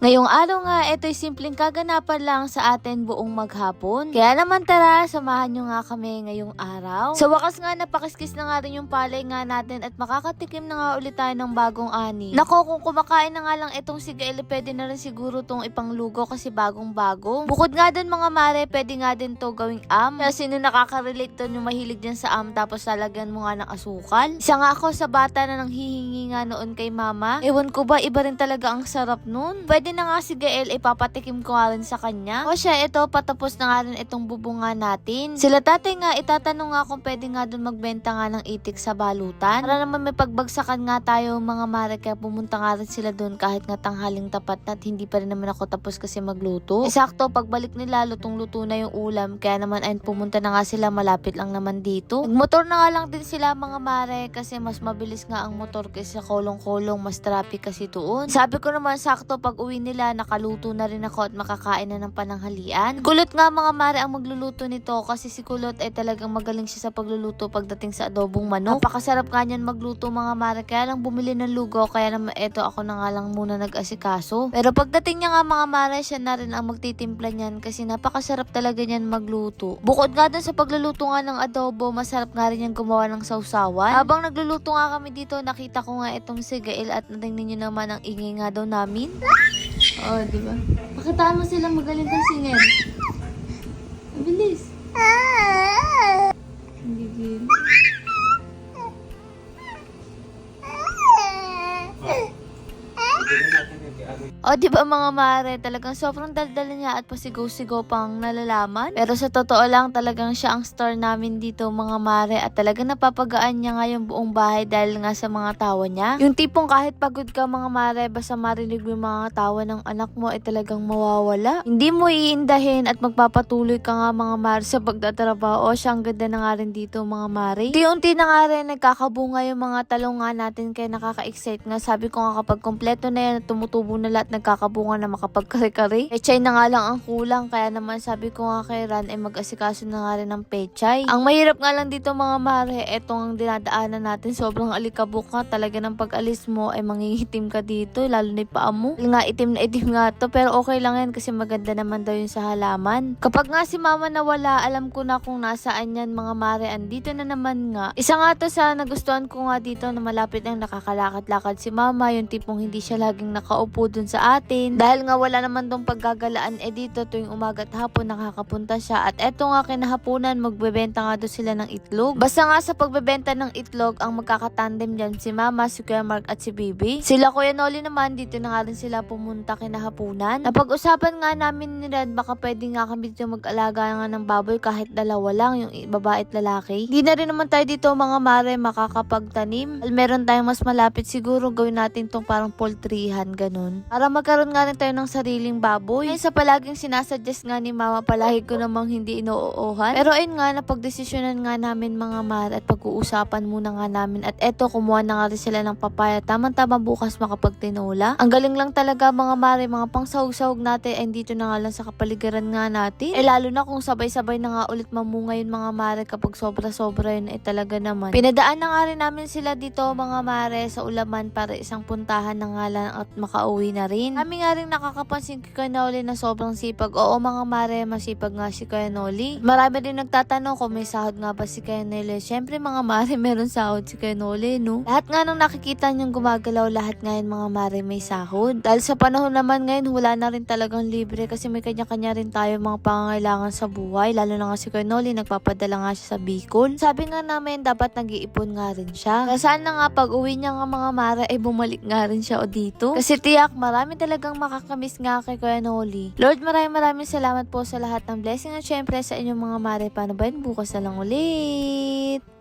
Ngayong araw nga, ito'y simpleng kaganapan lang sa atin buong maghapon. Kaya naman tara, samahan nyo nga kami ngayong araw. Sa wakas nga, napakiskis na nga rin yung palay nga natin at makakatikim na nga ulit tayo ng bagong ani. Nako, kung kumakain na nga lang itong sigail, pwede na rin siguro itong ipanglugo kasi bagong bago. Bukod nga dun mga mare, pwede nga din to gawing Kaya sino nakaka-relate dun yung mahilig dyan sa tapos lalagyan mo nga ng asukal? Isa nga ako sa bata na nang hihingi nga noon kay mama. Ewan ko ba, iba rin talaga ang sarap nun. Pwede na nga si Gael, ipapatikim ko nga rin sa kanya. O siya, ito, patapos na nga rin itong bubunga natin. Sila tatay nga, itatanong nga kung pwede nga dun magbenta nga ng itik sa balutan. Para naman may pagbagsakan nga tayo mga mare, kaya pumunta nga rin sila dun kahit nga tanghaling tapat na at hindi pa rin naman ako tapos kasi magluto. Sakto, pagbalik nila, lutong-luto na yung ulam. Kaya naman ay pumunta na nga sila, malapit lang naman dito. Nagmotor na nga lang din sila mga mare kasi mas mabilis nga ang motor kaysa kolong-kolong, mas traffic kasi doon. Sabi ko naman sakto pag uwi nila, nakaluto na rin ako at makakain na ng pananghalian. Kulot nga mga mare ang magluluto nito kasi si Kulot ay talagang magaling siya sa pagluluto pagdating sa adobong manok. Napakasarap nga niyan magluto mga mare, kaya lang bumili ng lugaw, kaya naman eto ako na nga lang muna nag-asikaso. Pero pagdating niya nga mga mare, siya na rin ang magtitimpla niyan kasi napakasarap talaga niyan magluto. Bukod nga dun sa pagluluto nga ng adobo, masarap nga rin yung gumawa ng sausawan. Habang nagluluto nga kami dito, nakita ko nga itong si Gael at natingnan nyo naman ang ingay nga daw namin. Oh, di ba? Pakitaan mo sila magaling kang singer. Ang bilis. Ang gigil. O, di ba mga mare, talagang sobrang daldala niya at pasigaw-sigaw pang nalalaman. Pero sa totoo lang, talagang siya ang star namin dito mga mare at talagang napapagaan niya nga yung buong bahay dahil nga sa mga tawa niya. Yung tipong kahit pagod ka mga mare, basta marinig mo yung mga tawa ng anak mo ay talagang mawawala. Hindi mo iindahin at magpapatuloy ka nga mga mare sa pagtatrabaho. O, siya ang ganda na nga rin dito mga mare. Unti-unti na nga rin nagkakabunga yung mga talong nga natin kaya nakaka-excite nga. Sabi ko nga kapag kompleto na yan, tumutubo na lahat, nagkakabunga na makapagkare-kare. Pechay na nga lang ang kulang, kaya naman sabi ko nga kay Ran ay mag-asikaso na nga rin ng pechay. Ang mahirap nga lang dito mga mare, etong dinadaanan natin, sobrang alikabok nga talaga ng pag-alis mo ay mangingitim ka dito, lalo na yung paa mo. Nga itim na itim nga to, pero okay lang yan kasi maganda naman daw yun sa halaman. Kapag nga si mama nawala, alam ko na kung nasaan yan mga mare, andito na naman nga. Isa nga to sa nagustuhan ko nga dito na malapit ang nakakalakad-lakad si mama, yung tipong hindi siya laging nakaupo dun sa atin. Dahil nga wala naman tong paggagalaan dito tuwing umaga at hapon nakakapunta siya. At eto nga kinahaponan, magbebenta nga doon sila ng itlog. Basta nga sa pagbebenta ng itlog, ang magkakatandem dyan si Mama, si Kuya Mark at si Bibi. Sila Kuya Noli naman, dito na nga rin sila pumunta kinahaponan. Napag-usapan nga namin ni Red, baka pwede nga kami dito mag-alaga nga ng baboy kahit dalawa lang, yung babae at lalaki. Di na rin naman tayo dito mga mare makakapagtanim. Meron tayong mas malapit, siguro gawin natin tong parang poultryhan ganun. Para magkaroon nga rin tayo ng sariling baboy. Ay sa palaging sinasuggest nga ni mama, palagi ko namang hindi inuuhan. Pero ayun nga, napagdesisyonan nga namin mga mare at pag-uusapan muna nga namin. At eto, kumuha na nga rin sila ng papaya. Tamang-tama bukas makapagtinola. Ang galing lang talaga mga mare, mga pangsahog-sahog natin ay dito na nga lang sa kapaligiran nga natin. Lalo na kung sabay-sabay na nga ulit mamunga yun mga mare, kapag sobra-sobra yun ay talaga naman. Pinadaan na nga rin namin sila dito mga mare sa ulaman para isang puntahan na nga lang at makauwi na rin. Kami nga rin nakakapansin kay Kuya Noli na sobrang sipag. Oo mga mare, masipag nga si Kuya Noli. Marami din nagtatanong kung may sahod nga ba si Kuya Noli. Siyempre mga mare, meron sahod si Kuya Noli, no? Lahat nga nung nakikita niyong gumagalaw, lahat ngayon mga mare may sahod. Dahil sa panahon naman ngayon, wala na rin talagang libre kasi may kanya-kanya rin tayo mga pangangailangan sa buhay. Lalo na nga si Kuya Noli, nagpapadala nga siya sa Bicol. Sabi nga namin, dapat nag-iipon nga rin siya. Kaya sana nga pag uwi niya nga mga mare ay bumalik nga rin siya o dito. Kasi tiyak, marami talagang makakamiss nga kay Kuya Noli. Lord, maraming salamat po sa lahat ng blessing at syempre sa inyong mga mare. Paano ba yun? Bukas na lang ulit.